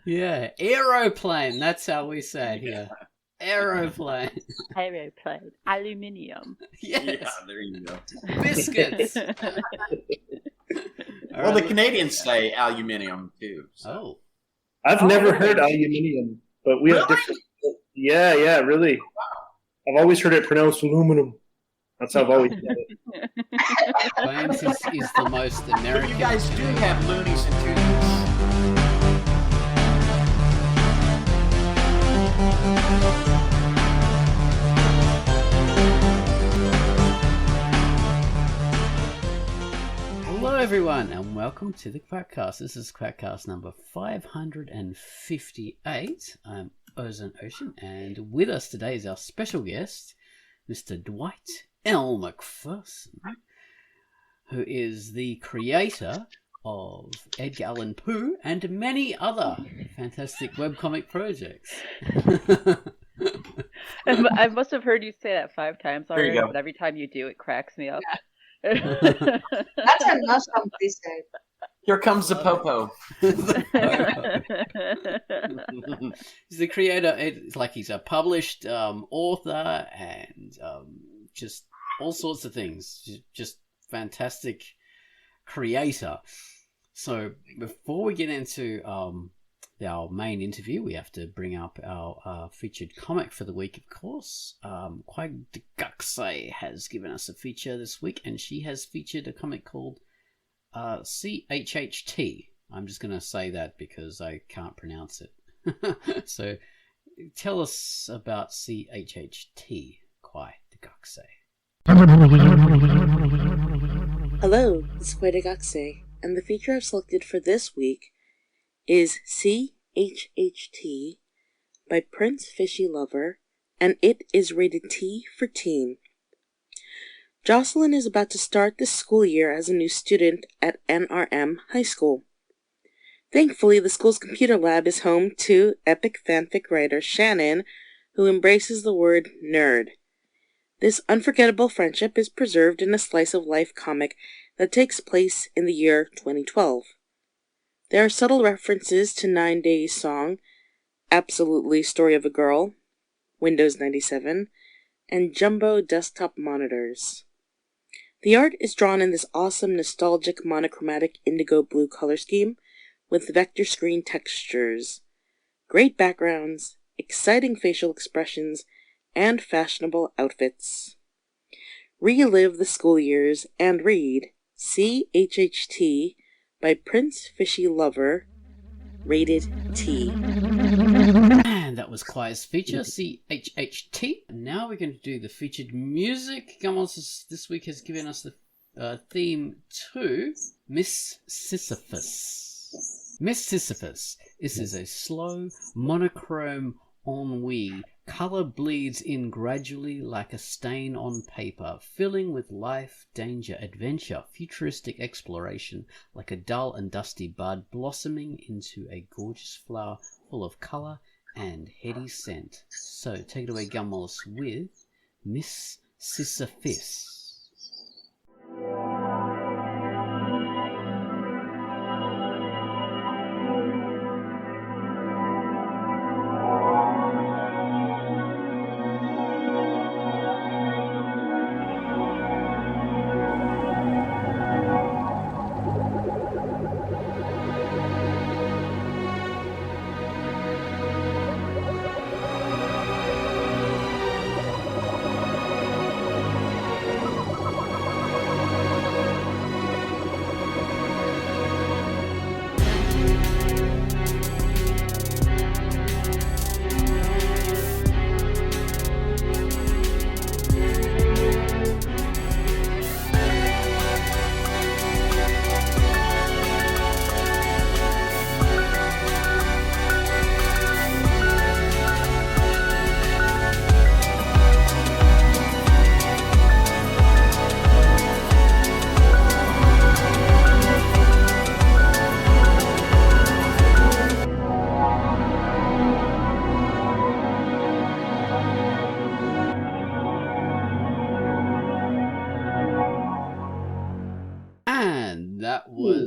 Yeah, aeroplane. That's how we say it here. Aeroplane. Aeroplane. Aluminium. Yes. Yeah, there you go. Biscuits. Well, the Canadians say aluminium too. So. Oh. I've never heard aluminium, but we have different. Yeah, really. I've always heard it pronounced aluminum. That's how I've always said it. James is the most American. You guys do have loonies and toonies. Hello, everyone, and welcome to the QUACKCAST. This is QUACKCAST number 558. I'm Ozone Ocean, and with us today is our special guest, Mr. Dwight L Macpherson, who is the creator of Edgar Allen Poo and many other fantastic webcomic projects. I must have heard you say that 5 times There you already, go. but every time you do, it cracks me up. That's enough somebody said. Here comes the popo. He's the creator. It's like he's a published author and just all sorts of things. Just fantastic creator. So before we get into our main interview, we have to bring up our featured comic for the week, of course. Quietcast has given us a feature this week, and she has featured a comic called CHHT. I'm just going to say that because I can't pronounce it. So tell us about CHHT, Quietcast. Hello, this is Quietcast, and the feature I've selected for this week is CHHT by Prince Fishy Lover, and it is rated T for teen. Jocelyn is about to start this school year as a new student at NRM High School. Thankfully, the school's computer lab is home to epic fanfic writer Shannon, who embraces the word nerd. This unforgettable friendship is preserved in a slice-of-life comic that takes place in the year 2012. There are subtle references to 9 Days' song, Absolutely Story of a Girl, Windows 97, and jumbo desktop monitors. The art is drawn in this awesome nostalgic monochromatic indigo blue color scheme with vector screen textures, great backgrounds, exciting facial expressions, and fashionable outfits. Relive the school years and read CHHT by Prince Fishy Lover, rated T. And that was Quiet's feature, CHHT. Now we're going to do the featured music. Gummels this week has given us the theme to Miss Sisyphus. Miss Sisyphus. This is a slow, monochrome ennui. Colour bleeds in gradually like a stain on paper, filling with life, danger, adventure, futuristic exploration, like a dull and dusty bud blossoming into a gorgeous flower full of colour and heady scent. So take it away, Gummels, with Miss Sisyphus.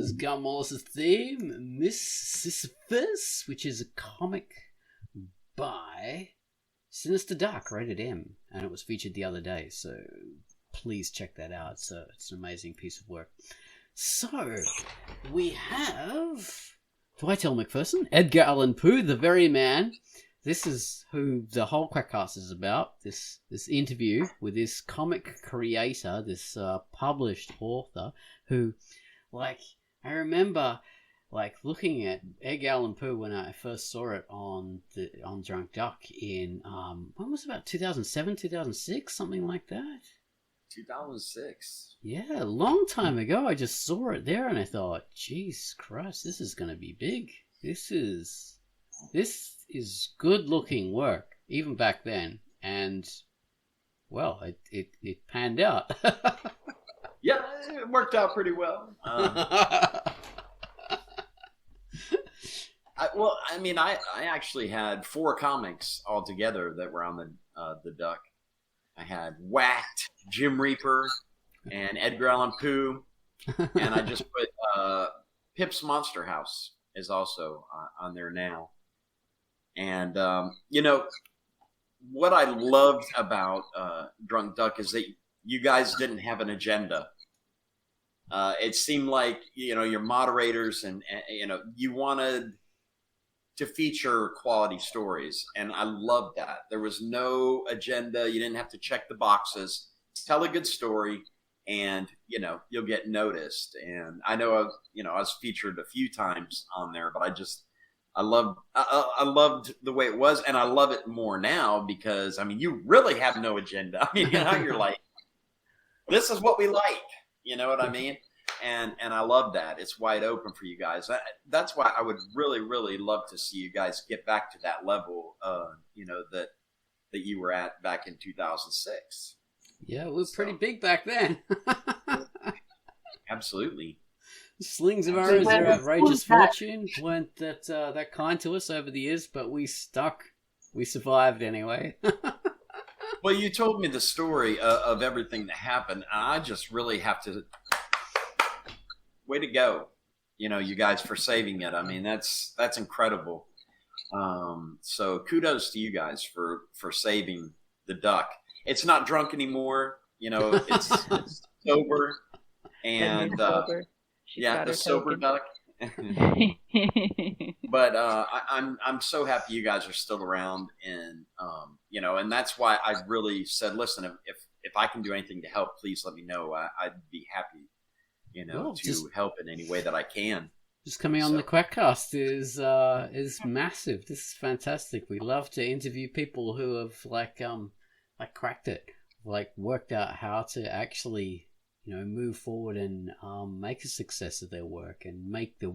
is Gun Wallace's theme, Miss Sisyphus, which is a comic by Sinister Dark, rated M, and it was featured the other day, so please check that out. It's an amazing piece of work. So, we have Dwight L Macpherson, Edgar Allen Poo, the very man. This is who the whole QUACKCAST is about, this interview with this comic creator, this published author, who, like, I remember, like, looking at Edgar Allan Poo when I first saw it on Drunkduck in, when was it, about 2007, 2006, something like that? 2006. Yeah, a long time ago. I just saw it there and I thought, Jesus Christ, this is going to be big. This is good looking work, even back then. And, well, it panned out. Yeah, it worked out pretty well. I actually had 4 comics altogether that were on the Duck. I had Whacked, Jim Reaper, and Edgar Allan Poo, and I just put Pip's Monster House is also on there now. And what I loved about Drunkduck is that you guys didn't have an agenda. It seemed like your moderators and you wanted to feature quality stories, and I loved that. There was no agenda. You didn't have to check the boxes. Tell a good story, and you'll get noticed. And I know I was featured a few times on there, but I loved the way it was, and I love it more now because you really have no agenda. You're like, this is what we like. You know what I mean? And I love that. It's wide open for you guys. That's why I would really, really love to see you guys get back to that level, that you were at back in 2006. Yeah, it was pretty big back then. Absolutely. Slings of arrows, their outrageous fortune weren't that kind to us over the years, but we stuck. We survived anyway. Well, you told me the story of everything that happened, and I just really have to... Way to go, you guys, for saving it. That's incredible. So kudos to you guys for saving the Duck. It's not drunk anymore. It's sober, and the sober Duck. But I'm so happy you guys are still around, and and that's why I really said, listen, if I can do anything to help, please let me know. I'd be happy. To help in any way that I can. Just coming on the QUACKCAST is massive. This is fantastic. We love to interview people who have cracked it, worked out how to actually move forward and make a success of their work and make their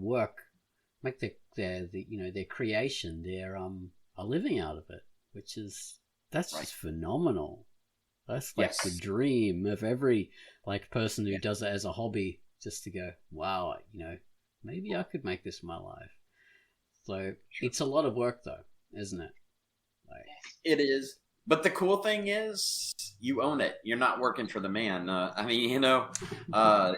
creation a living out of it, which is just phenomenal. That's the dream of every person who does it as a hobby. Just to go, wow, maybe I could make this my life. So it's a lot of work, though, isn't it? It is. But the cool thing is, you own it. You're not working for the man.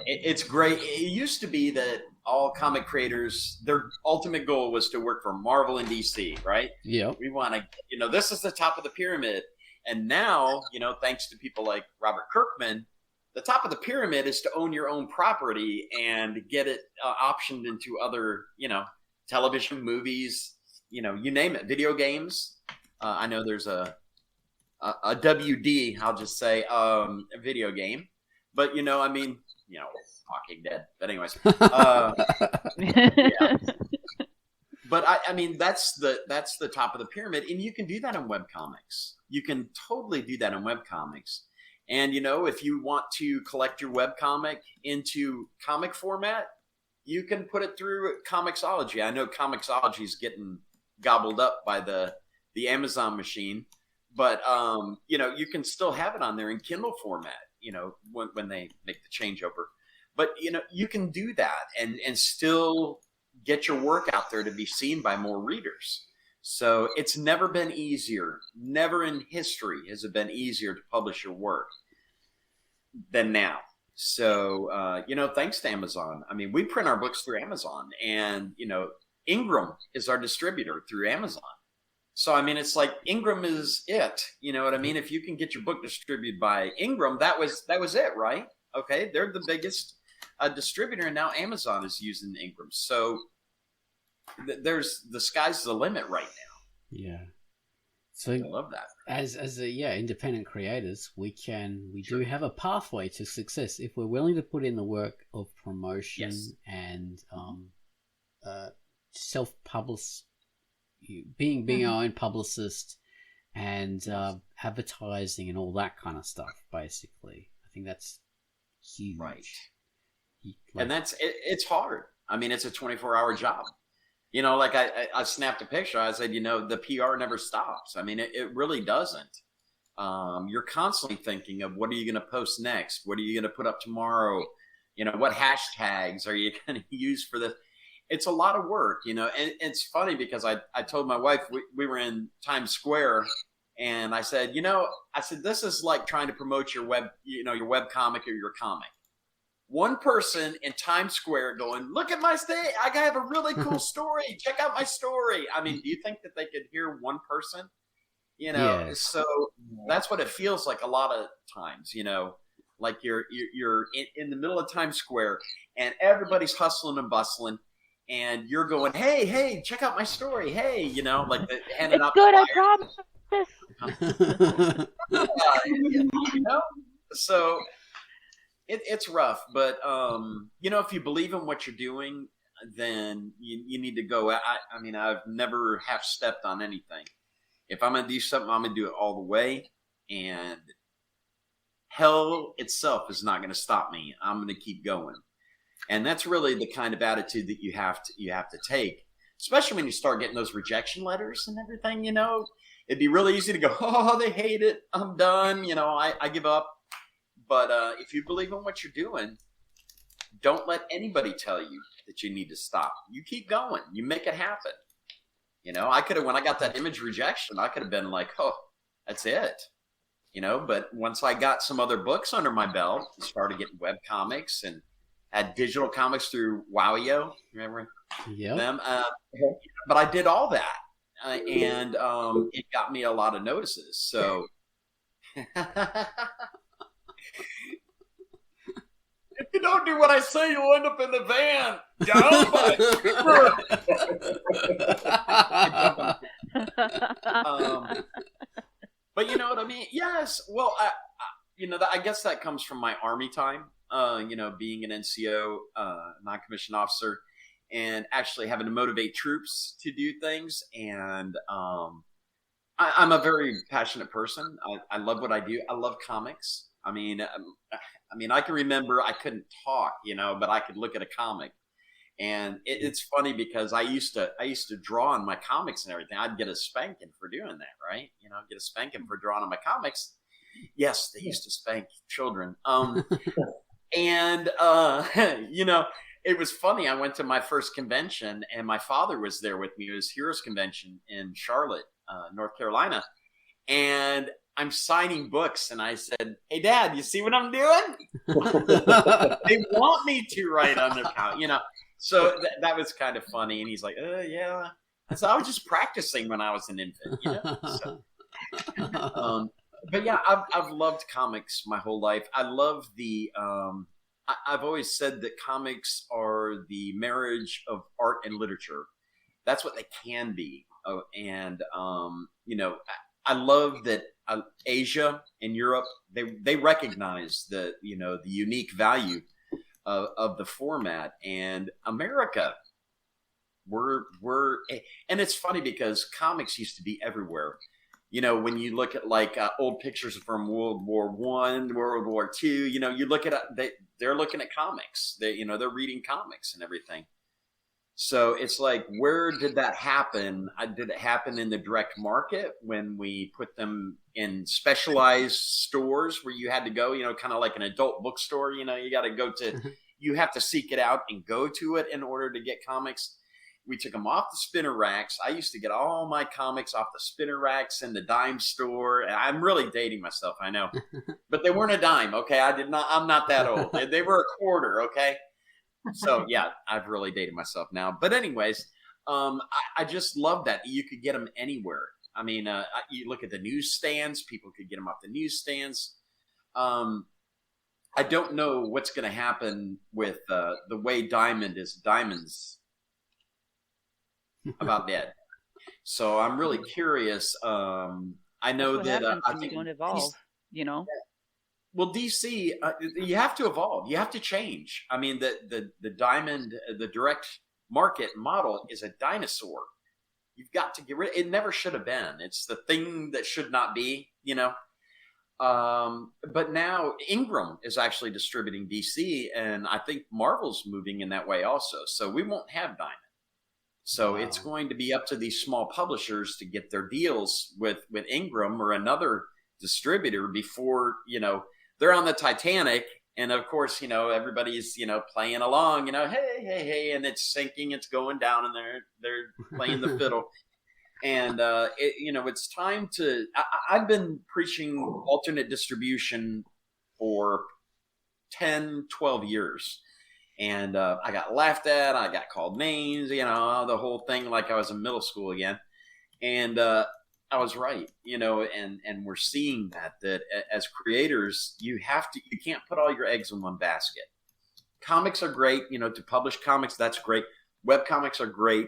It's great. It used to be that all comic creators, their ultimate goal was to work for Marvel and DC, right? Yeah. We want to, this is the top of the pyramid. And now, thanks to people like Robert Kirkman, the top of the pyramid is to own your own property and get it optioned into other, television, movies, you name it, video games. I know there's a WD, I'll just say, a video game. But, Walking Dead. But anyways. Yeah. But that's the top of the pyramid. And you can do that in webcomics. You can totally do that in webcomics. And, if you want to collect your webcomic into comic format, you can put it through Comixology. I know Comixology is getting gobbled up by the Amazon machine, but, you can still have it on there in Kindle format, when they make the changeover. But, you can do that and still get your work out there to be seen by more readers. So it's never been easier. Never in history has it been easier to publish your work than now. So, thanks to Amazon. I mean, we print our books through Amazon, and, Ingram is our distributor through Amazon. So, I mean, it's like Ingram is it. You know what I mean? If you can get your book distributed by Ingram, that was it, right? Okay, they're the biggest distributor, and now Amazon is using Ingram. So, there's the sky's the limit right now. Yeah. So I love that. As independent creators, we do have a pathway to success if we're willing to put in the work of promotion and self-publish, being our own publicist and advertising and all that kind of stuff. Basically, I think that's huge. Right. And it's hard. I mean, it's a 24-hour job. Like I snapped a picture. I said, the PR never stops. I mean, it really doesn't. You're constantly thinking of what are you going to post next? What are you going to put up tomorrow? What hashtags are you going to use for this? It's a lot of work, and it's funny because I told my wife, we were in Times Square, and I said, this is like trying to promote your web comic or your comic. One person in Times Square going, look at my stage. I have a really cool story. Check out my story. I mean, do you think that they could hear one person? Yes. So that's what it feels like a lot of times, like you're in the middle of Times Square and everybody's hustling and bustling and you're going, hey, check out my story. Hey, like handing out. It's good, I promise. So it's rough, but if you believe in what you're doing, then you need to go. I mean, I've never half-stepped on anything. If I'm gonna do something, I'm gonna do it all the way, and hell itself is not gonna stop me. I'm gonna keep going, and that's really the kind of attitude that you have to take, especially when you start getting those rejection letters and everything. It'd be really easy to go, oh, they hate it, I'm done. I give up. But if you believe in what you're doing, don't let anybody tell you that you need to stop. You keep going. You make it happen. I could have, when I got that image rejection, I could have been like, oh, that's it. But once I got some other books under my belt, started getting web comics and had digital comics through Wowio. Remember them? But I did all that. And it got me a lot of notices. So... If you don't do what I say, you'll end up in the van. But you know what I mean? Yes. Well, I guess that comes from my Army time, being an NCO, non-commissioned officer, and actually having to motivate troops to do things. And I'm a very passionate person. I love what I do. I love comics. I mean, I can remember I couldn't talk, but I could look at a comic, and it's funny because I used to draw on my comics and everything. I'd get a spanking for doing that, right? Get a spanking for drawing on my comics. Yes, they used to spank children. And it was funny. I went to my first convention, and my father was there with me. It was Heroes Convention in Charlotte, North Carolina, and I'm signing books, and I said, hey, Dad, you see what I'm doing? They want me to write on their count, So that was kind of funny. And he's like, yeah. So I was just practicing when I was an infant, So, but yeah, I've loved comics my whole life. I love I've always said that comics are the marriage of art and literature. That's what they can be. And I love that Asia and Europe, they recognize the unique value of the format, and America, and it's funny because comics used to be everywhere. When you look at like old pictures from World War I, World War II, you look at they're looking at comics. They're reading comics and everything. So it's like, where did that happen? Did it happen in the direct market when we put them in specialized stores where you had to go, kind of like an adult bookstore, you got to go to, you have to seek it out and go to it in order to get comics. we took them off the spinner racks. I used to get all my comics off the spinner racks in the dime store. I'm really dating myself, I know, but they weren't a dime. Okay, I'm not that old. They were a quarter. Okay, so yeah, I've really dated myself now. But anyways, I just love that you could get them anywhere. I mean, you look at the newsstands; people could get them off the newsstands. I don't know what's going to happen with the way Diamond's about dead. So I'm really curious. I know that I think you don't evolve. You know. Well, DC, you have to evolve. You have to change. I mean, the Diamond, the direct market model is a dinosaur. You've got to get rid. It never should have been. It's the thing that should not be. You know. But now Ingram is actually distributing DC, and I think Marvel's moving in that way also. So we won't have Diamond. So it's going to be up to these small publishers to get their deals with Ingram or another distributor before, they're on the Titanic. And of course, everybody's, playing along, hey, and it's sinking, it's going down, and they're playing the fiddle. And, it's time to, I've been preaching alternate distribution for 10, 12 years. And I got laughed at, I got called names, the whole thing, like I was in middle school again. And I was right, and we're seeing that as creators, you can't put all your eggs in one basket. Comics are great, to publish comics, that's great. Web comics are great.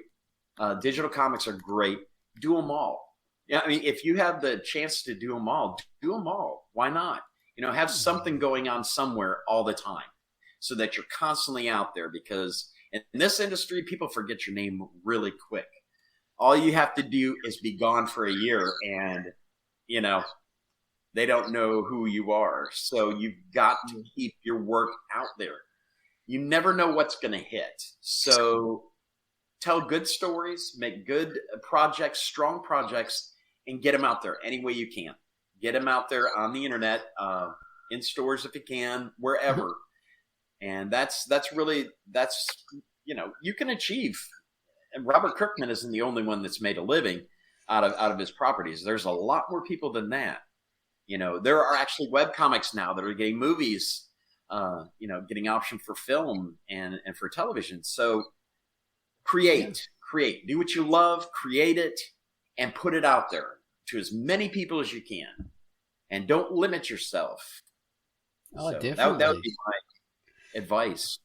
Digital comics are great. Do them all. Yeah, I mean, if you have the chance to do them all, do them all. Why not? Have something going on somewhere all the time so that you're constantly out there, because in this industry, people forget your name really quick. All you have to do is be gone for a year and, they don't know who you are. So you've got to keep your work out there. You never know what's going to hit. So tell good stories, make good projects, strong projects, and get them out there any way you can. Get them out there on the internet, in stores if you can, wherever. And that's you can achieve. And Robert Kirkman isn't the only one that's made a living out of his properties. There's a lot more people than that. There are actually web comics now that are getting movies, getting optioned for film and for television. So create, do what you love, create it, and put it out there to as many people as you can. And don't limit yourself. Oh, so definitely. That would be my advice.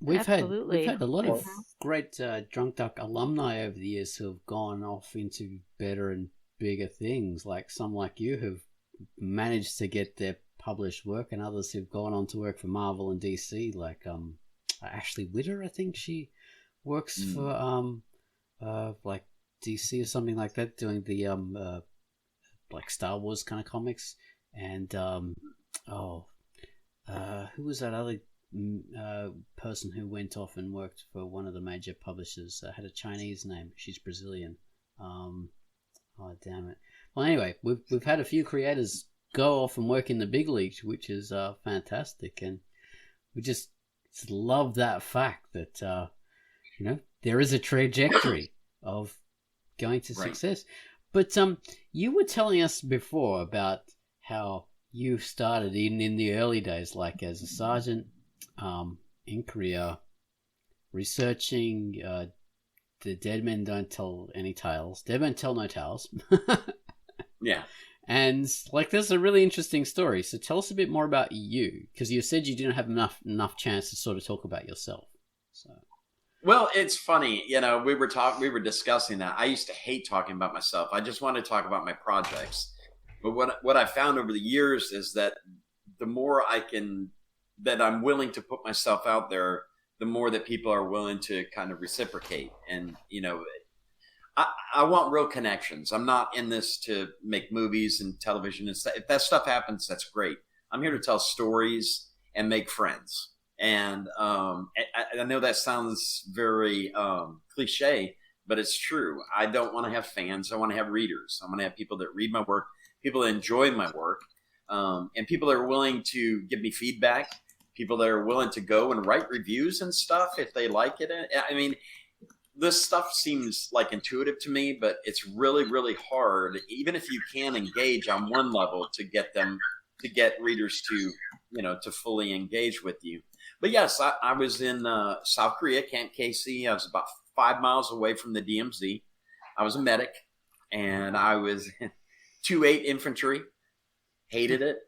We've had Absolutely. a lot of great Drunkduck alumni over the years who have gone off into better and bigger things. Like some like you who've managed to get their published work, and others who've gone on to work for Marvel and DC. Like Ashley Witter, I think she works for like DC or something like that, doing the like Star Wars kind of comics. And who was that other person who went off and worked for one of the major publishers? Had a Chinese name. She's Brazilian. Oh damn it. Well, anyway, we've had a few creators go off and work in the big leagues, which is fantastic, and we just love that fact that there is a trajectory of going to success. But you were telling us before about how you started in the early days, like as a sergeant in Korea, researching the Dead Men Don't Tell Any Tales. Dead Men Tell No Tales. Yeah. And like, there's a really interesting story. So tell us a bit more about you, because you said you didn't have enough chance to sort of talk about yourself. So. Well, it's funny, we were discussing that. I used to hate talking about myself. I just want to talk about my projects. But what I found over the years is that the more that I'm willing to put myself out there, the more that people are willing to kind of reciprocate. And, I want real connections. I'm not in this to make movies and television and stuff. If that stuff happens, that's great. I'm here to tell stories and make friends. And I know that sounds very cliche, but it's true. I don't want to have fans. I want to have readers. I want to have people that read my work, people that enjoy my work, and people that are willing to give me feedback, people that are willing to go and write reviews and stuff if they like it. I mean, this stuff seems like intuitive to me, but it's really, really hard, even if you can engage on one level, to get readers to, to fully engage with you. But yes, I was in South Korea, Camp KC. I was about 5 miles away from the DMZ. I was a medic, and I was 2-8 infantry. Hated it,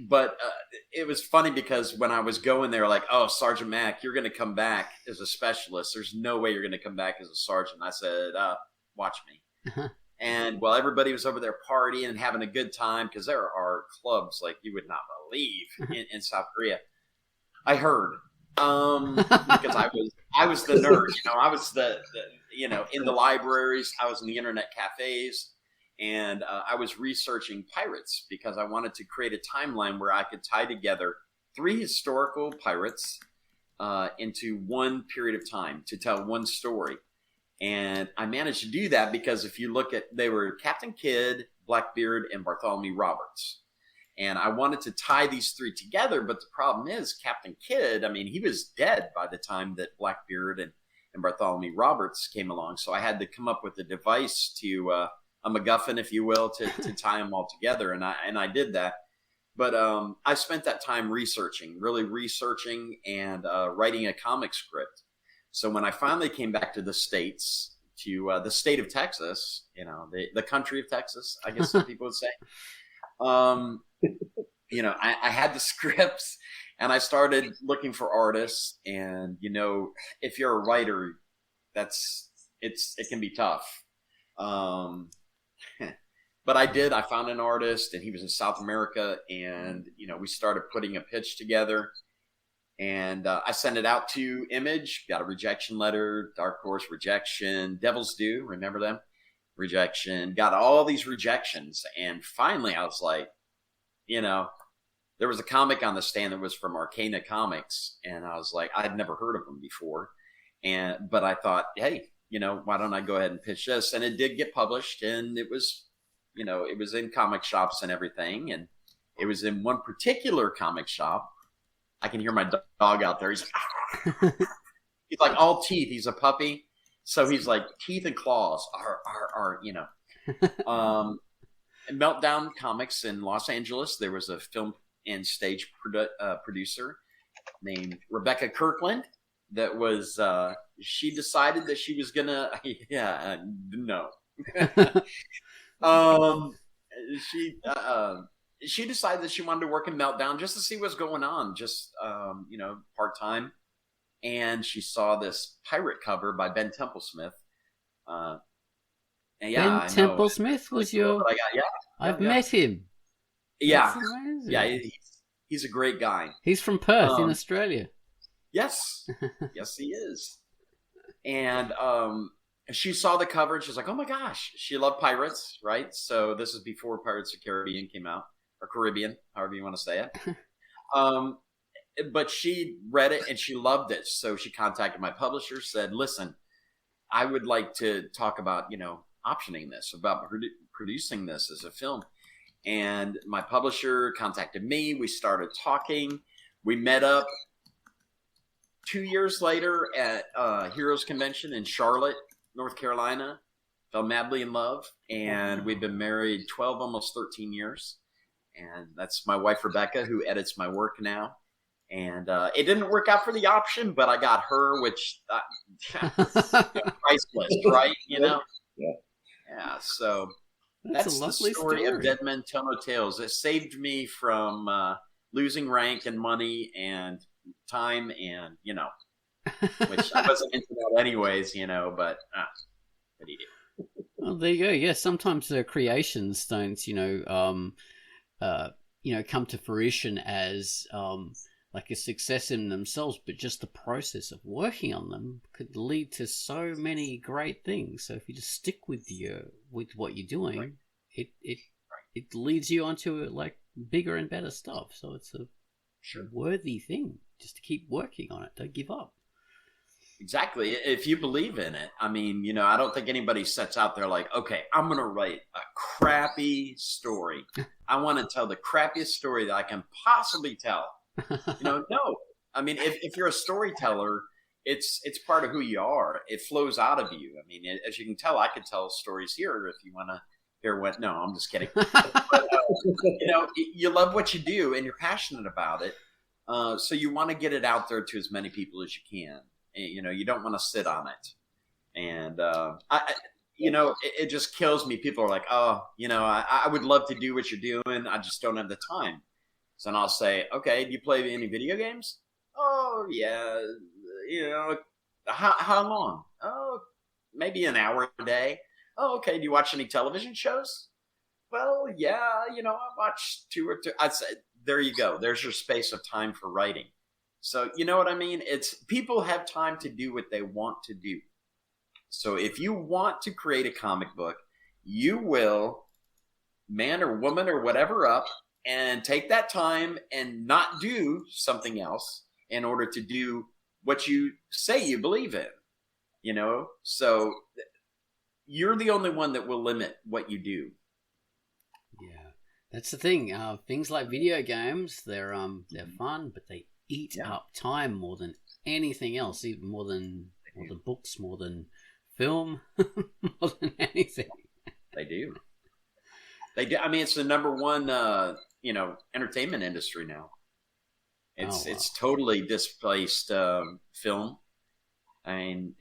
But it was funny because when I was going there, like, oh, Sergeant Mac, you're going to come back as a specialist. There's no way you're going to come back as a sergeant. I said, watch me. And while everybody was over there partying and having a good time, because there are clubs like you would not believe in South Korea, I heard because I was the nerd. I was the in the libraries. I was in the internet cafes. And I was researching pirates because I wanted to create a timeline where I could tie together 3 historical pirates into one period of time to tell one story. And I managed to do that because if you look at, they were Captain Kidd, Blackbeard, and Bartholomew Roberts. And I wanted to tie these 3 together, but the problem is Captain Kidd, I mean, he was dead by the time that Blackbeard and Bartholomew Roberts came along. So I had to come up with a device to a MacGuffin, if you will, to tie them all together. And I did that. But I spent that time really researching and writing a comic script. So when I finally came back to the States, to the state of Texas, the country of Texas, I guess some people would say, I had the scripts and I started looking for artists. And, if you're a writer, it can be tough. But I found an artist and he was in South America, and, we started putting a pitch together, and I sent it out to Image, got a rejection letter, Dark Horse rejection, Devil's Due, remember them? Rejection, got all these rejections. And finally I was like, there was a comic on the stand that was from Arcana Comics. And I was like, I'd never heard of them before. But I thought, hey, why don't I go ahead and pitch this? And it did get published, and it was, it was in comic shops and everything. And it was in one particular comic shop. I can hear my dog out there. He's like all teeth. He's a puppy. So he's like teeth and claws are Meltdown Comics in Los Angeles. There was a film and stage producer named Rebecca Kirkland. That was, she decided that she was gonna, no. She decided that she wanted to work in Meltdown just to see what's going on, just, part-time. And she saw this pirate cover by Ben Templesmith. And Ben Templesmith was your, I've met him. Yeah. Yeah, he's a great guy. He's from Perth in Australia. Yes. Yes, he is. And she saw the cover and she's like, oh my gosh, she loved pirates, right? So this is before Pirates of the Caribbean came out, or Caribbean, however you want to say it. But she read it and she loved it. So she contacted my publisher, said, listen, I would like to talk about, optioning this, about producing this as a film. And my publisher contacted me. We started talking. We met up 2 years later at Heroes Convention in Charlotte, North Carolina. Fell madly in love, and we've been married 12, almost 13 years. And that's my wife, Rebecca, who edits my work now. And it didn't work out for the option, but I got her, which priceless, right? Yeah. Yeah. So that's the story of Dead Men Tell No Tales. It saved me from losing rank and money and time, and which I wasn't into that anyways, but what do you do? Well, there you go. Yeah, sometimes the creations don't, come to fruition as like a success in themselves, but just the process of working on them could lead to so many great things. So if you just stick with what you're doing, right, it leads you onto like bigger and better stuff. So it's a worthy thing just to keep working on it. Don't give up. Exactly. If you believe in it, I mean, I don't think anybody sets out there like, okay, I'm going to write a crappy story. I want to tell the crappiest story that I can possibly tell. No. I mean, if you're a storyteller, it's part of who you are. It flows out of you. I mean, as you can tell, I could tell stories here if you want to hear what. No, I'm just kidding. But, you love what you do and you're passionate about it. So you want to get it out there to as many people as you can. And, you don't want to sit on it. And it just kills me. People are like, oh, I would love to do what you're doing. I just don't have the time. So then I'll say, okay, do you play any video games? Oh, yeah. How long? Oh, maybe an hour a day. Oh, okay. Do you watch any television shows? Well, yeah, I watch 2 or 3. I'd say, there you go. There's your space of time for writing. So, you know what I mean? It's people have time to do what they want to do. So if you want to create a comic book, you will, man or woman or whatever, up and take that time and not do something else in order to do what you say you believe in, So you're the only one that will limit what you do. Yeah, that's the thing. Things like video games, they're fun, but they eat up time more than anything else, even more than books, more than film, more than anything. They do. I mean, it's the number one, entertainment industry now. It's totally displaced film. I mean,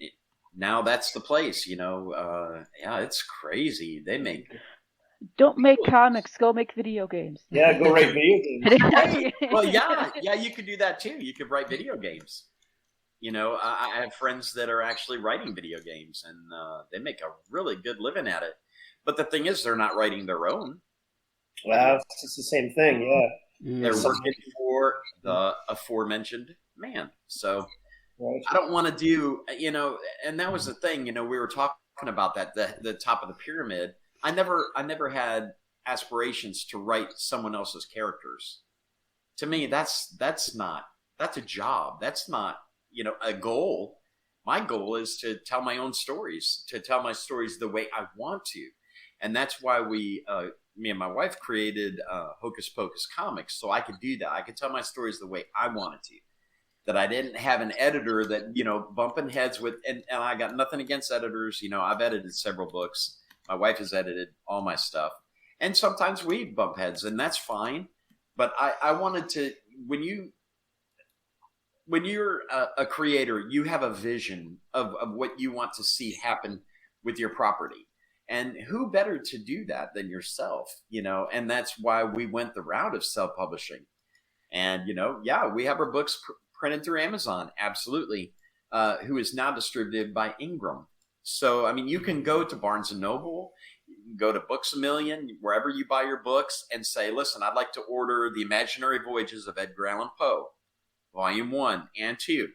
now that's the place. It's crazy. They make. Don't make comics. Go make video games. Yeah, go write video games. Well, yeah, you could do that too. You could write video games. I have friends that are actually writing video games, and they make a really good living at it. But the thing is, they're not writing their own. Well, it's the same thing, yeah. They're working for the aforementioned man. So right. I don't want to do, and that was the thing, we were talking about that, the top of the pyramid. I never had aspirations to write someone else's characters. To me, that's a job. That's not, a goal. My goal is to tell my own stories, to tell my stories the way I want to. And that's why me and my wife created Hocus Pocus Comics, so I could do that. I could tell my stories the way I wanted to. That I didn't have an editor that, bumping heads with, and I got nothing against editors. I've edited several books. My wife has edited all my stuff. And sometimes we bump heads, and that's fine. But I wanted to, when you're a creator, you have a vision of what you want to see happen with your property. And who better to do that than yourself, and that's why we went the route of self-publishing. And, we have our books printed through Amazon, absolutely, who is now distributed by Ingram. So, I mean, you can go to Barnes & Noble, you can go to Books A Million, wherever you buy your books, and say, listen, I'd like to order The Imaginary Voyages of Edgar Allan Poe, Volume 1 and 2.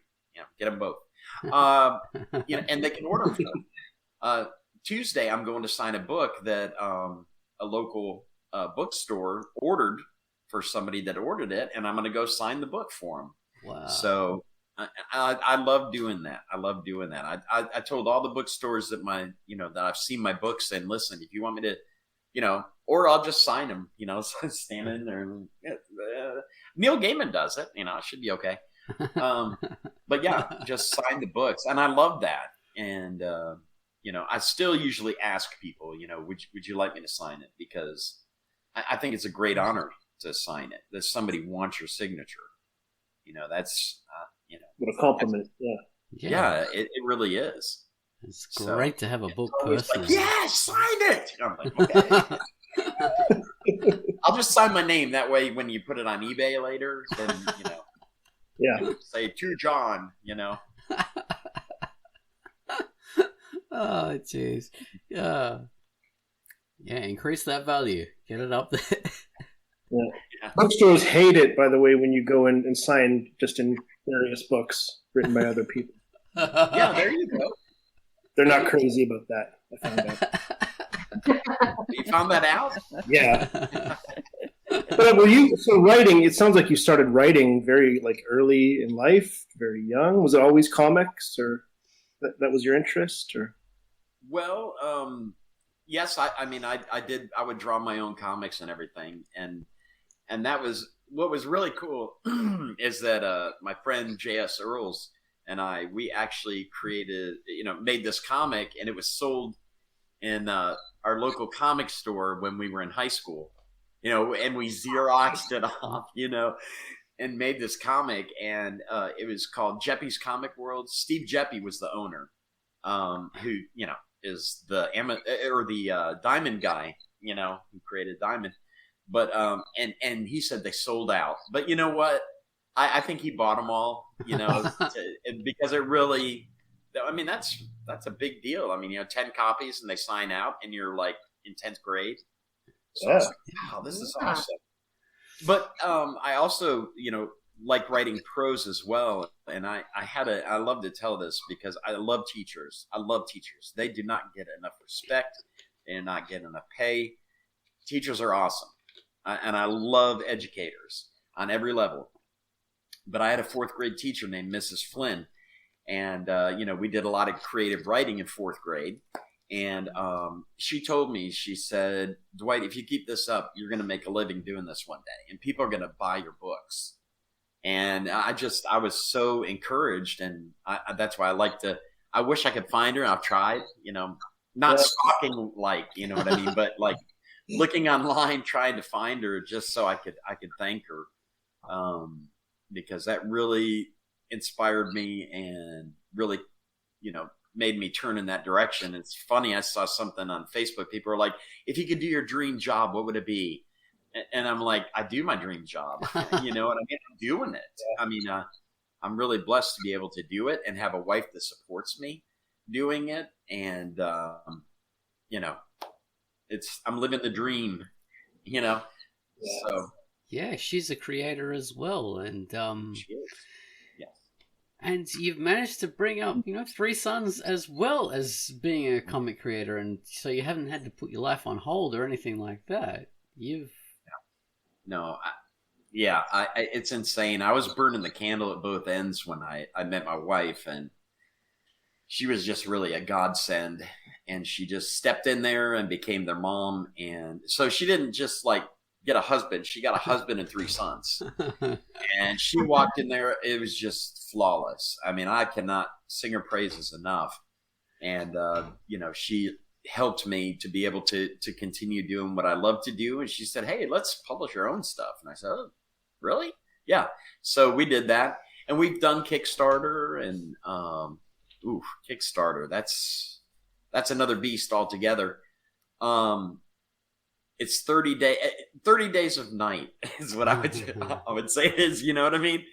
Get them both. And they can order them for them. Tuesday, I'm going to sign a book that a local bookstore ordered for somebody that ordered it, and I'm going to go sign the book for them. Wow. So I love doing that. I love doing that. I told all the bookstores that that I've seen my books in, listen, if you want me to, or I'll just sign them, standing there. Neil Gaiman does it, it should be okay. But yeah, just sign the books. And I love that. And, I still usually ask people, would you like me to sign it? Because I think it's a great honor to sign it, that somebody wants your signature. That's, what a compliment. Yeah, it really is. It's great to have a book person. person. Yeah, sign it. I'm like, okay. I'll just sign my name. That way, when you put it on eBay later, then, yeah, say to John, Oh, jeez. Yeah, increase that value. Get it up there. Yeah. Bookstores hate it, by the way, when you go in and sign just in various books written by other people. Yeah, there you go. They're not crazy about that. I found out. You found that out? Yeah. But so writing, it sounds like you started writing very early in life, very young. Was it always comics, or that was your interest, or? Well, yes, I did. I would draw my own comics and everything. And that was, what was really cool is that my friend J.S. Earls and we actually made this comic, and it was sold in our local comic store when we were in high school, and we Xeroxed it off, and made this comic, and it was called Jeppy's Comic World. Steve Jeppy was the owner, who is the Diamond guy, who created Diamond. But and he said they sold out. But you know what? I think he bought them all, because it really, I mean, that's a big deal. I mean, 10 copies and they sign out, and you're like in 10th grade. So I was like, wow, this is awesome. But I also, like writing prose as well. And I love to tell this because I love teachers. They do not get enough respect. They do not get enough pay. Teachers are awesome. And I love educators on every level. But I had a 4th grade teacher named Mrs. Flynn. And, we did a lot of creative writing in 4th grade. And she told me, she said, Dwight, if you keep this up, you're going to make a living doing this one day. And people are going to buy your books. And I was so encouraged. And that's why I wish I could find her. I've tried, not stalking, you know what I mean? But like looking online, trying to find her just so I could thank her. Because that really inspired me and really, made me turn in that direction. It's funny. I saw something on Facebook. People are like, if you could do your dream job, what would it be? And I'm like, I do my dream job. You know what I mean? I'm doing it. I mean, I'm really blessed to be able to do it and have a wife that supports me doing it. And, I'm living the dream, so. Yeah, she's a creator as well. And, She is. and you've managed to bring up, 3 sons as well as being a comic creator. And so you haven't had to put your life on hold or anything like that. It's insane. I was burning the candle at both ends when I met my wife, and she was just really a godsend. And she just stepped in there and became their mom. And so she didn't just get a husband. She got a husband and 3 sons. And she walked in there. It was just flawless. I mean, I cannot sing her praises enough. And, she helped me to be able to continue doing what I love to do. And she said, hey, let's publish our own stuff. And I said, oh, really? Yeah. So we did that. And we've done Kickstarter and, Kickstarter. That's another beast altogether. It's 30 days of night is what I would say it is, you know what I mean?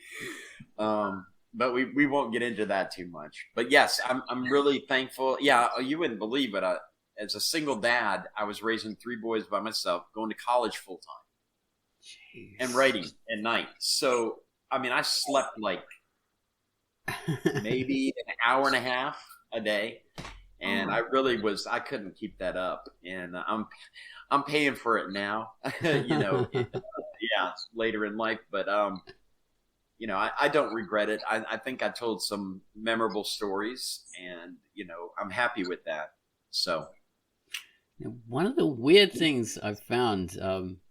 But we won't get into that too much. But yes, I'm really thankful. Yeah, you wouldn't believe it. As a single dad, I was raising 3 boys by myself, going to college full time, and writing at night. So I mean, I slept maybe an hour and a half a day, and I couldn't keep that up. And I'm paying for it now, later in life. But I don't regret it. I think I told some memorable stories, and I'm happy with that. So. One of the weird things I've found,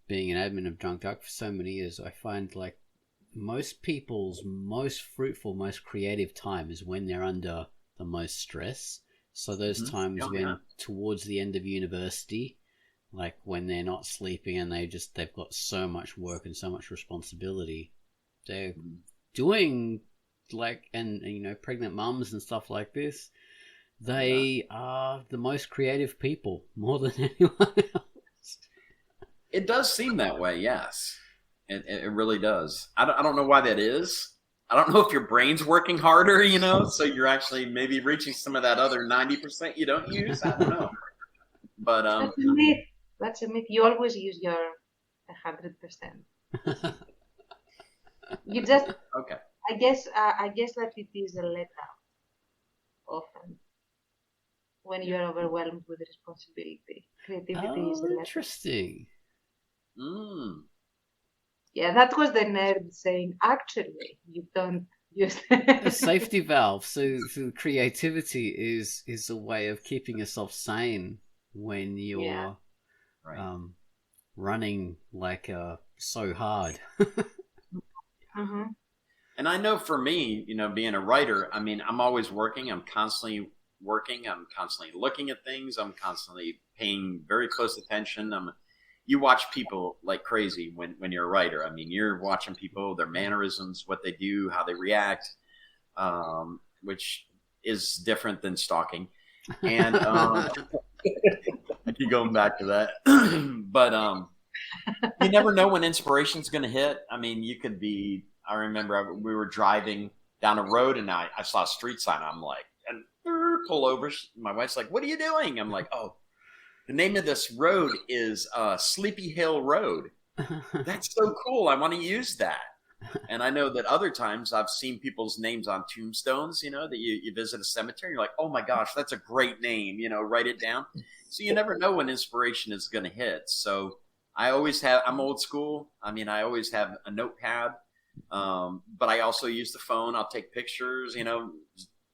being an admin of Drunkduck for so many years, I find most people's most fruitful, most creative time is when they're under the most stress. So those times when towards the end of university, when they're not sleeping and they've got so much work and so much responsibility, they're doing pregnant mums and stuff like this. They are the most creative people, more than anyone else. It does seem that way, yes. It really does. I don't know why that is. I don't know if your brain's working harder, so you're actually maybe reaching some of that other 90% you don't use. I don't know. But that's a myth. You always use your 100%. You just okay. I guess that it is a letdown often. When you are overwhelmed with responsibility, creativity is a letdown. Interesting. Yeah, that was the nerd saying, actually, you don't use A safety valve. So creativity is a way of keeping yourself sane when you're running so hard. And I know for me, being a writer, I mean, I'm always working. I'm constantly working. I'm constantly looking at things. I'm constantly paying very close attention. You watch people like crazy when you're a writer. I mean, you're watching people, their mannerisms, what they do, how they react, which is different than stalking. And I keep going back to that. But you never know when inspiration's going to hit. I mean, I remember we were driving down a road and I saw a street sign. I'm like, and pull over. My wife's like, what are you doing? I'm like, oh, the name of this road is Sleepy Hill Road. That's so cool. I want to use that. And I know that other times I've seen people's names on tombstones, that you visit a cemetery. You're like, oh my gosh, that's a great name, write it down. So you never know when inspiration is going to hit. So I'm old school. I mean, I always have a notepad, but I also use the phone. I'll take pictures,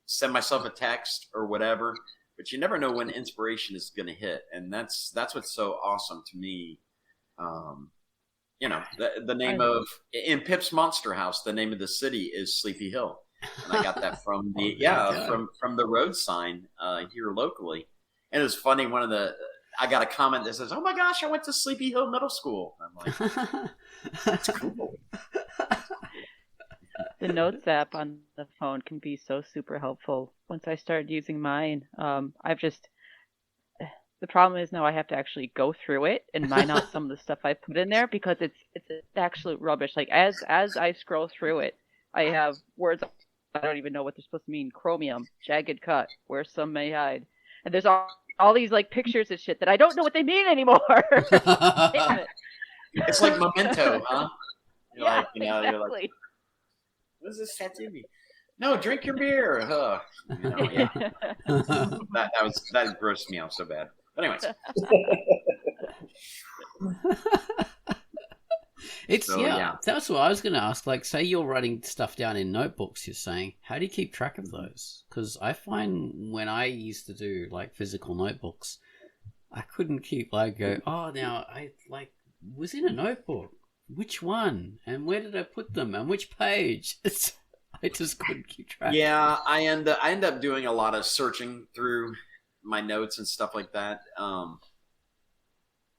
send myself a text or whatever, but you never know when inspiration is going to hit. And that's what's so awesome to me. The name of, in Pip's Monster House, the name of the city is Sleepy Hill. And I got that from from the road sign here locally. And it was funny. I got a comment that says, oh my gosh, I went to Sleepy Hill Middle School. I'm like, that's cool. The Notes app on the phone can be so super helpful. Once I started using mine, the problem is now I have to actually go through it and mine out some of the stuff I put in there because it's absolute rubbish. Like as I scroll through it, I have words I don't even know what they're supposed to mean. Chromium, jagged cut, where some may hide, and there's all these like pictures of shit that I don't know what they mean anymore. Damn it. It's like Memento, huh? You're yeah, like, exactly. You're like, what does this tattoo mean? No, drink your beer. Yeah. that grossed me out so bad. But anyways. That's what I was going to ask. Like, say you're writing stuff down in notebooks, you're saying, how do you keep track of those? Because I find when I used to do like physical notebooks, I couldn't keep now I was in a notebook. Which one? And where did I put them? And which page? I just couldn't keep track. Yeah, I end up doing a lot of searching through my notes and stuff like that. I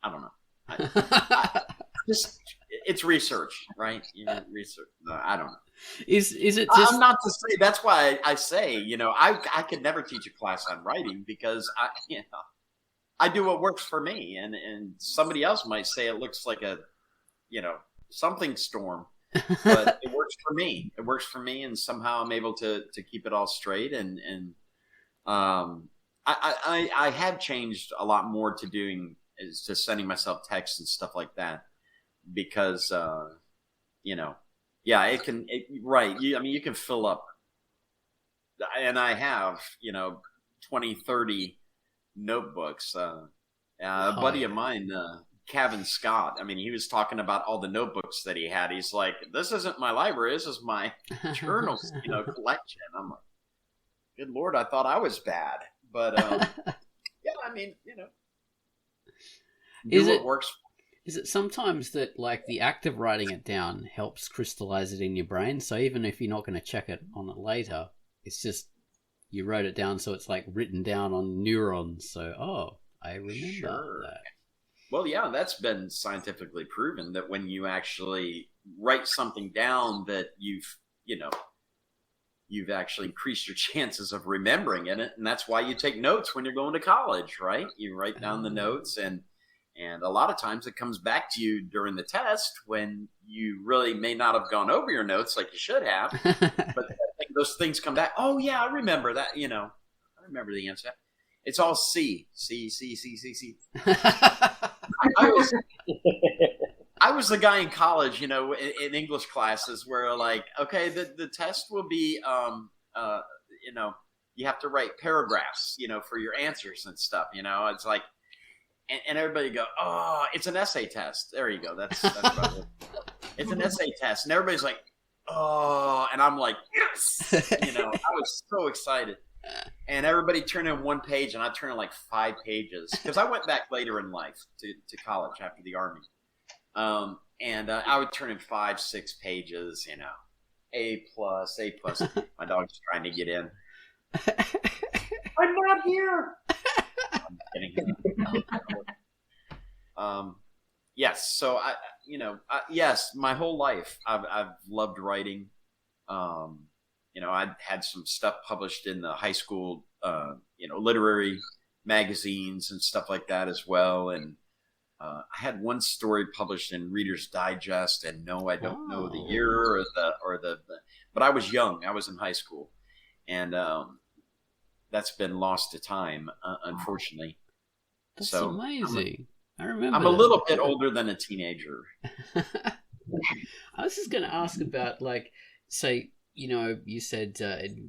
don't know. It's research, right? Research. No, I don't know. Is it just? I'm not to say. That's why I say, I could never teach a class on writing because I do what works for me, and somebody else might say it looks like a, something storm, but it works for me. It works for me, and somehow I'm able to keep it all straight. And I have changed a lot more to sending myself texts and stuff like that. Because, right. You can fill up, and I have, 20, 30 notebooks. A buddy of mine, Kevin Scott, he was talking about all the notebooks that he had. He's like, this isn't my library. This is my journals, collection. I'm like, good Lord, I thought I was bad. But, what works. Is it sometimes that like the act of writing it down helps crystallize it in your brain? So even if you're not going to check it on it later, it's just you wrote it down, so it's like written down on neurons. So I remember that. Well, yeah, that's been scientifically proven that when you actually write something down, that you've actually increased your chances of remembering it, and that's why you take notes when you're going to college, right? You write down the notes and a lot of times it comes back to you during the test when you really may not have gone over your notes like you should have. But those things come back. Oh, yeah, I remember that. I remember the answer. It's all C. I was the guy in college, in English classes where like, okay, the test will be, you have to write paragraphs, for your answers and stuff. It's like, and everybody go, oh, it's an essay test. There you go. That's about it. It's an essay test. And everybody's like, oh, and I'm like, yes. I was so excited. And everybody turned in one page, and I turned in like 5 pages because I went back later in life to college after the Army. And I would turn in 5, 6 pages, A plus, A plus. My dog's trying to get in. I'm not here. I'm kidding. Yes. So yes, my whole life I've loved writing. I'd had some stuff published in the high school, literary magazines and stuff like that as well. And I had one story published in Reader's Digest, and no, I don't know the year but I was young. I was in high school, and that's been lost to time, unfortunately. That's amazing. I remember. I'm a little bit older than a teenager. I was just going to ask about, like, say, you said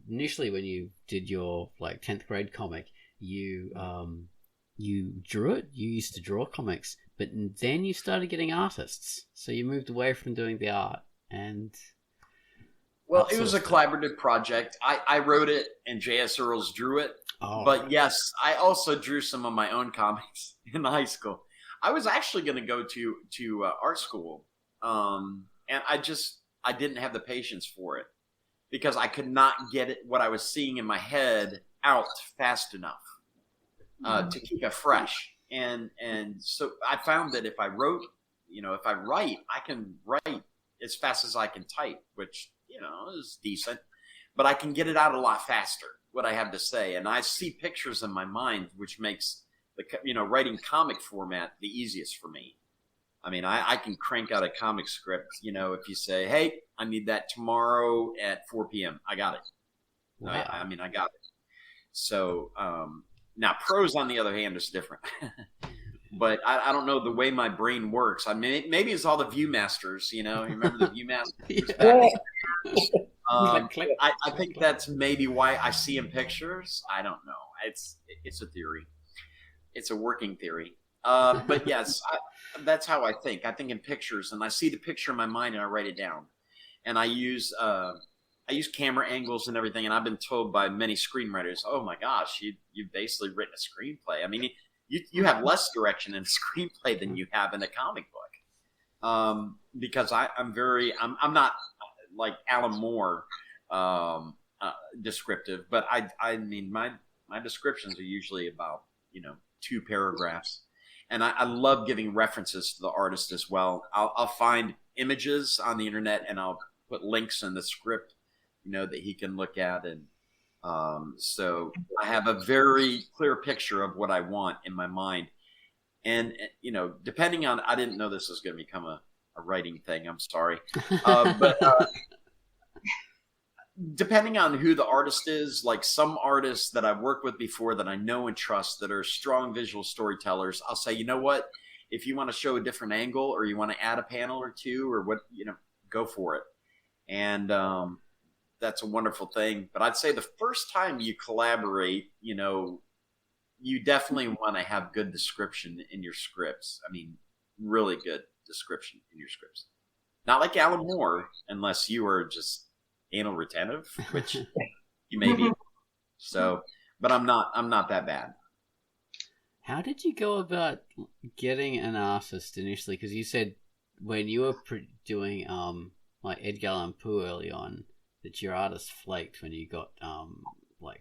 initially when you did your 10th grade comic, you drew it. You used to draw comics, but then you started getting artists. So you moved away from doing the art and. Well, it was a collaborative project. I wrote it, and J.S. Earls drew it. Oh. But yes, I also drew some of my own comics in high school. I was actually going to go to art school, and I didn't have the patience for it because I could not get what I was seeing in my head out fast enough to keep it fresh. And so I found that if I write, I can write as fast as I can type, which is decent, but I can get it out a lot faster, what I have to say. And I see pictures in my mind, which makes the writing comic format the easiest for me. I mean, I can crank out a comic script, if you say, hey, I need that tomorrow at 4 p.m. I got it. Wow. I got it. So now prose, on the other hand, is different. But I don't know the way my brain works. I mean, maybe it's all the Viewmasters, you remember the Viewmasters? I think that's maybe why I see in pictures. I don't know. It's a theory. It's a working theory. But yes, that's how I think. I think in pictures, and I see the picture in my mind and I write it down. And I use camera angles and everything. And I've been told by many screenwriters, oh my gosh, you've basically written a screenplay. I mean, you have less direction in a screenplay than you have in a comic book. Because I'm not like Alan Moore descriptive, but I mean my descriptions are usually about 2 paragraphs, and I love giving references to the artist as well. I'll find images on the internet and I'll put links in the script, that he can look at, and so I have a very clear picture of what I want in my mind, and depending on, I didn't know this was going to become a writing thing. I'm sorry, but depending on who the artist is, like some artists that I've worked with before that I know and trust that are strong visual storytellers, I'll say, you know what, if you want to show a different angle or you want to add a panel or two or what, go for it. And that's a wonderful thing. But I'd say the first time you collaborate, you definitely want to have good description in your scripts. I mean, really good description in your scripts. Not like Alan Moore, unless you are just anal retentive, which you may be. So, but I'm not that bad. How did you go about getting an artist initially? Because you said when you were doing like Edgar Allen Poo early on, that your artist flaked when you got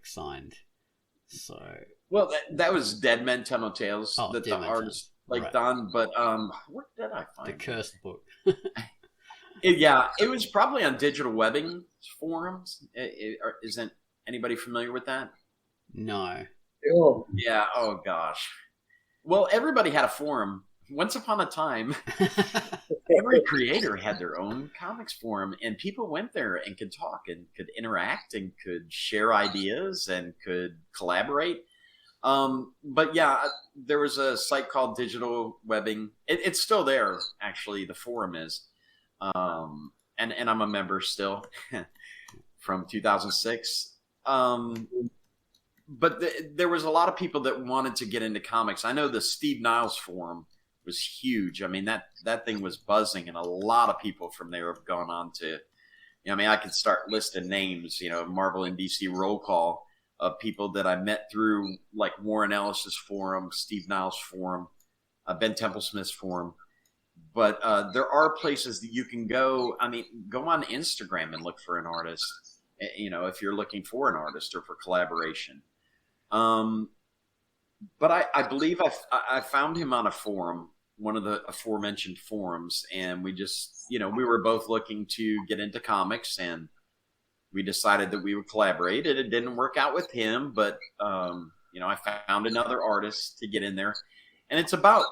signed. So well, that was Dead Men Tell No Tales that the artist flaked on. But where did I find the cursed book? It was probably on digital webbing forums. Isn't anybody familiar with that? No. Oh. Yeah. Oh gosh. Well, everybody had a forum. Once upon a time, every creator had their own comics forum, and people went there and could talk and could interact and could share ideas and could collaborate. But yeah, there was a site called Digital Webbing. It's still there, actually. The forum is. And I'm a member still from 2006. But there was a lot of people that wanted to get into comics. I know the Steve Niles forum was huge. I mean, that thing was buzzing, and a lot of people from there have gone on to, I could start listing names, Marvel and DC roll call of people that I met through like Warren Ellis's forum, Steve Niles' forum, Ben Templesmith's forum. But there are places that you can go. I mean, go on Instagram and look for an artist, if you're looking for an artist or for collaboration. But I believe I found him on a forum, one of the aforementioned forums, and we just, we were both looking to get into comics, and we decided that we would collaborate. And it didn't work out with him, but I found another artist to get in there, and it's about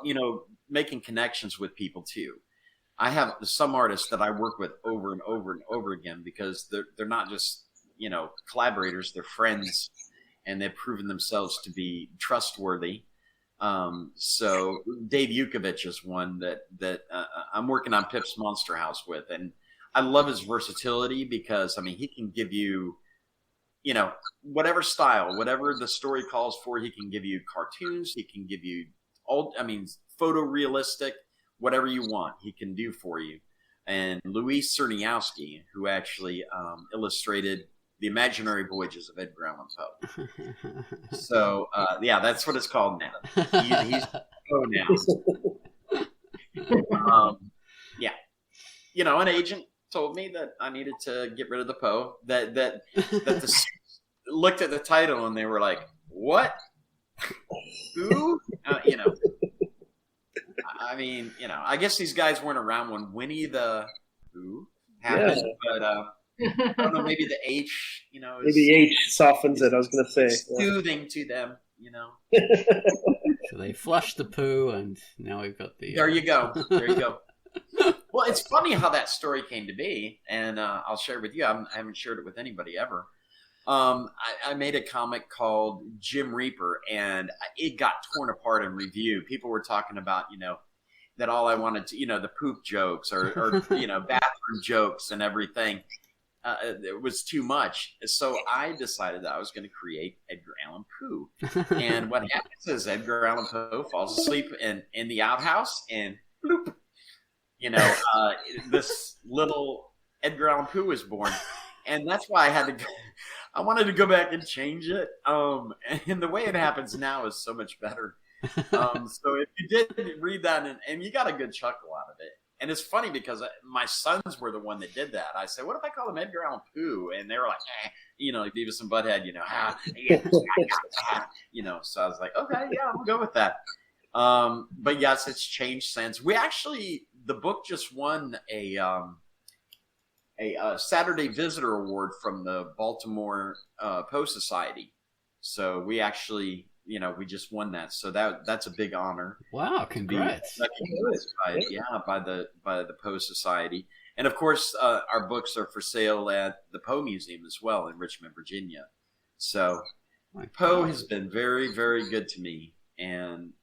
making connections with people too. I have some artists that I work with over and over and over again because they're not just collaborators, they're friends. And they've proven themselves to be trustworthy. So Dave Yukovich is one that I'm working on Pip's Monster House with, and I love his versatility because he can give you, whatever style, whatever the story calls for. He can give you cartoons. He can give you photorealistic, whatever you want. He can do for you. And Luis Cerniowski, who actually illustrated The Imaginary Voyages of Edgar Allan Poe. So, that's what it's called now. He's Poe now. An agent told me that I needed to get rid of the Poe. That looked at the title and they were like, "What? Who?" I guess these guys weren't around when Winnie the Pooh happened, but. I don't know, maybe the H, maybe the H softens it. I was going to say soothing to them, So they flushed the poo, and now we've got the. There you go. Well, it's funny how that story came to be, and I'll share it with you. I haven't shared it with anybody ever. I made a comic called Jim Reaper, and it got torn apart in review. People were talking about, that all I wanted to, the poop jokes or bathroom jokes and everything. It was too much. So I decided that I was going to create Edgar Allan Poo. And what happens is Edgar Allan Poe falls asleep in the outhouse and bloop, this little Edgar Allan Poo was born. And that's why I wanted to go back and change it. And the way it happens now is so much better. So if you did read that and you got a good chuckle out of it. And it's funny because my sons were the one that did that. I said, what if I call him Edgar Allan Poo? And they were like, Beavis and Butthead, so I was like, okay, yeah, we'll go with that. But yes, it's changed since. We actually, the book just won a Saturday Visitor Award from the Baltimore Poe Society. So we actually, we just won that. So that's a big honor. Wow, congrats. By the Poe Society. And of course, our books are for sale at the Poe Museum as well in Richmond, Virginia. So Poe has been very, very good to me. And,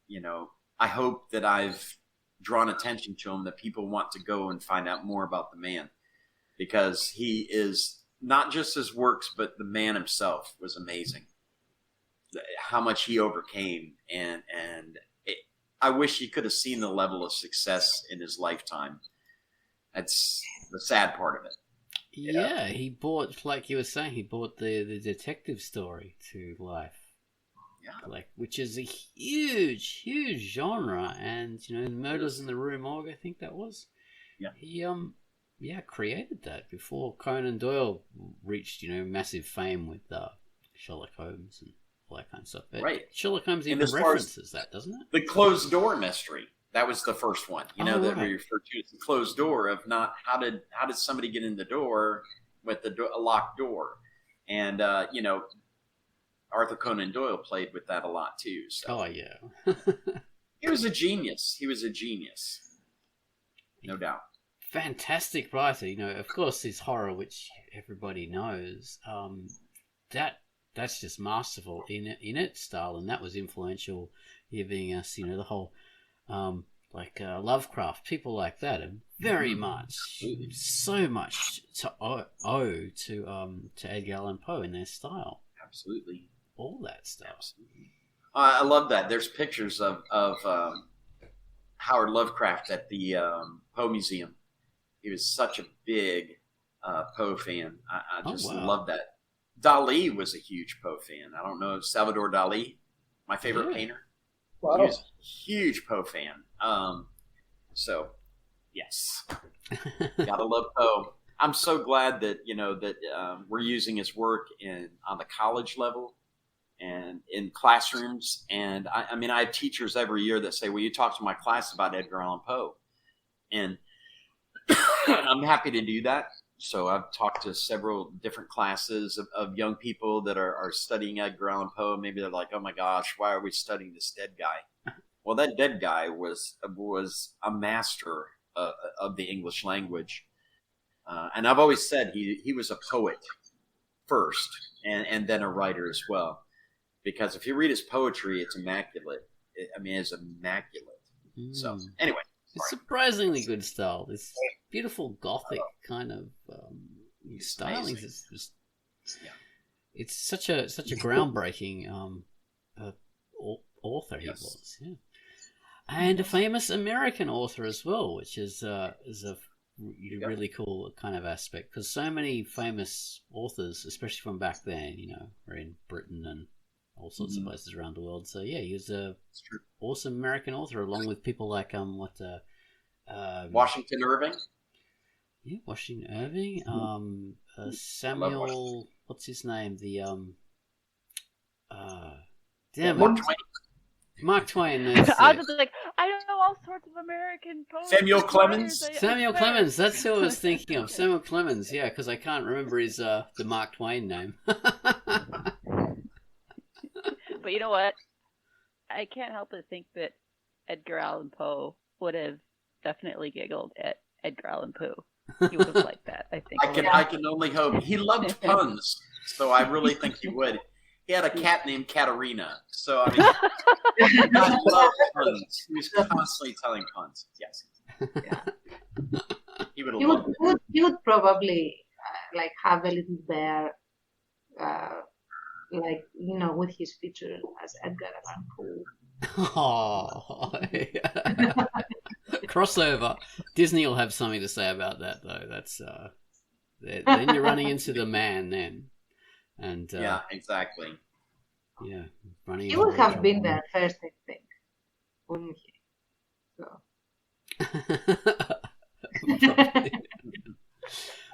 I hope that I've drawn attention to him, that people want to go and find out more about the man. Because he is not just his works, but the man himself was amazing. How much he overcame, and I wish he could have seen the level of success in his lifetime. That's the sad part of it. Yeah, he brought, like you were saying, he brought the detective story to life. Yeah, which is a huge genre, and Murders in the Rue Morgue, I think that was. Yeah, he created that before Conan Doyle reached massive fame with Sherlock Holmes and all that kind of stuff. But right. Sherlock Holmes even references that, doesn't it? The closed door mystery. That was the first one. That we refer to as the closed door of not how did somebody get in the door with a locked door, and Arthur Conan Doyle played with that a lot too. So. Oh yeah. He was a genius. No doubt. Fantastic writer. Of course, his horror, which everybody knows. That's just masterful in its style, and that was influential, giving us, the whole, Lovecraft, people like that, and very much, so much to owe to Edgar Allan Poe in their style. Absolutely, all that stuff. Absolutely. I love that. There's pictures of Howard Lovecraft at the Poe Museum. He was such a big Poe fan. I just love that. Dali was a huge Poe fan. I don't know, Salvador Dali, my favorite painter. Wow. He was a huge Poe fan. So Yes. Gotta love Poe. I'm so glad that we're using his work on the college level and in classrooms. And I mean, I have teachers every year that say, "Will you talk to my class about Edgar Allan Poe?" And I'm happy to do that. So I've talked to several different classes of young people that are studying Edgar Allan Poe. Maybe they're like, "Oh my gosh, why are we studying this dead guy?" Well, that dead guy was a master of the English language. And I've always said he was a poet first and then a writer as well. Because if you read his poetry, it's immaculate. It's immaculate. So, anyway. It's surprisingly good style. This beautiful Gothic kind of styling. It's just, it's such a groundbreaking author he was. Yeah. And a famous American author as well, which is a really cool kind of aspect, because so many famous authors, especially from back then, were in Britain and all sorts of places around the world. So yeah, he was a awesome American author, along with people like Washington Irving. Yeah, Washington Irving. Samuel, what's his name? Mark Twain. I was just like, I don't know all sorts of American poets. Samuel Clemens. Samuel Clemens. That's who I was thinking of. Samuel Clemens. Yeah, because I can't remember his the Mark Twain name. But you know what? I can't help but think that Edgar Allan Poe would have definitely giggled at Edgar Allan Poo. He would have liked that, I think. I can only hope. He loved puns, so I really think he would. He had a cat named Katerina, so I mean, he loved puns. He was constantly telling puns. Yes. Yeah. He would have loved it. He would probably have a little bear, with his feature as Edgar Allan Poo. Oh, yeah. Crossover. Disney will have something to say about that, though. That's then you're running into the man then, and yeah, exactly. Yeah, running. He would have been there first, I think, wouldn't he? So.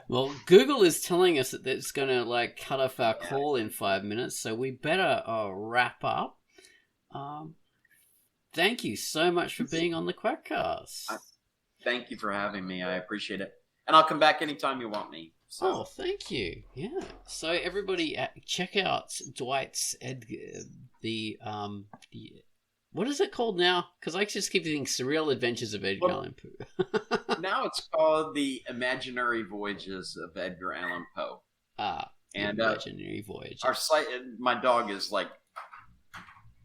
Well, Google is telling us that it's going to cut off our call in 5 minutes, so we better wrap up. Thank you so much for being on the QUACKCAST. Thank you for having me. I appreciate it, and I'll come back anytime you want me. So. Oh, thank you. Yeah. So everybody, check out Dwight's what is it called now? Because I just keep thinking Surreal Adventures of Edgar Allan Poo. Now it's called The Imaginary Voyages of Edgar Allan Poe. And Imaginary Voyages. Our site, my dog is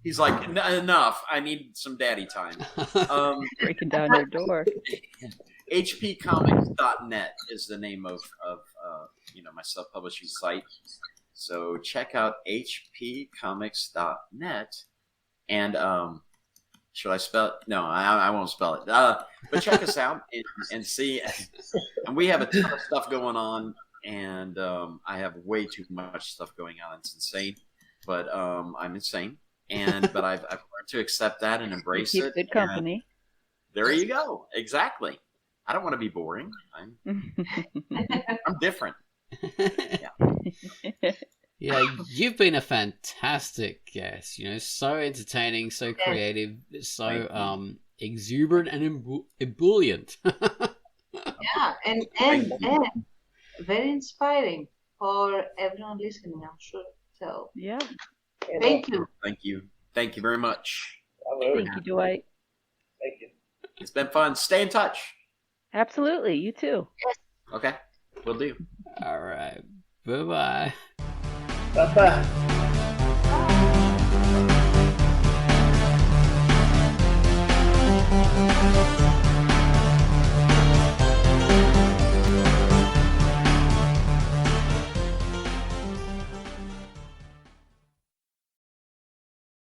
he's like, enough. I need some daddy time. Breaking down your door. hpcomics.net is the name of my self-publishing site. So check out hpcomics.net. And should I spell it? No, I won't spell it. But check us out and see. And we have a ton of stuff going on, and I have way too much stuff going on. It's insane, but I'm insane. But I've learned to accept that and embrace it. Good company. There you go. Exactly. I don't want to be boring. I'm different. Yeah. Yeah, you've been a fantastic guest. So entertaining, so creative, so exuberant and ebullient. Yeah, and very inspiring for everyone listening, I'm sure. So yeah, thank you. Thank you very much. Thank you, Dwight. Thank you. It's been fun. Stay in touch. Absolutely, you too. Okay, will do. All right, bye-bye. Bye-bye.